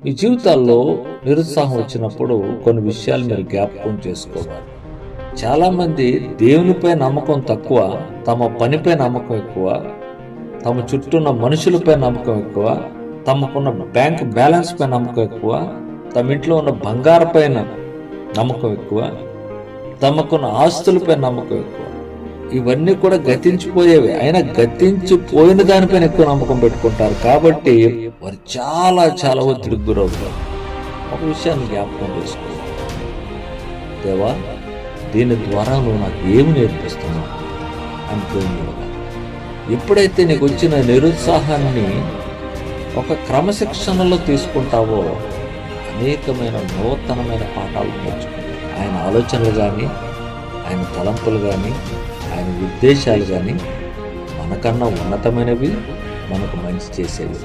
మీ జీవితాల్లో నిరుత్సాహం వచ్చినప్పుడు కొన్ని విషయాలు మీరు జ్ఞాపకం చేసుకోవాలి. చాలామంది దేవునిపై నమ్మకం తక్కువ, తమ పనిపై నమ్మకం ఎక్కువ, తమ చుట్టూ ఉన్న మనుషులపై నమ్మకం ఎక్కువ, తమకున్న బ్యాంక్ బ్యాలెన్స్ పై నమ్మకం ఎక్కువ, తమ ఇంట్లో ఉన్న బంగారు పైన నమ్మకం ఎక్కువ, తమకున్న ఆస్తులపై నమ్మకం ఎక్కువ. ఇవన్నీ కూడా గతించిపోయేవి. అయినా గతించిపోయిన దానిపైన ఎక్కువ నమ్మకం పెట్టుకుంటారు. కాబట్టి వారు చాలా చాలా ఒత్తిడికి గురవుతారు. ఒక విషయాన్ని జ్ఞాపకం చేసుకో, దేవా దీని ద్వారా నువ్వు నాకు ఏమి నేర్పిస్తున్నావు అనుకోండి. ఎప్పుడైతే నీకు వచ్చిన నిరుత్సాహాన్ని ఒక క్రమశిక్షణలో తీసుకుంటావో అనేకమైన నూతనమైన పాఠాలు నేర్చుకుంటావు. ఆయన ఆలోచనలు కానీ, ఆయన తలంపులు కానీ, ఆయన ఉద్దేశాలు కానీ మనకన్నా ఉన్నతమైనవి, మనకు మంచి చేసేవి.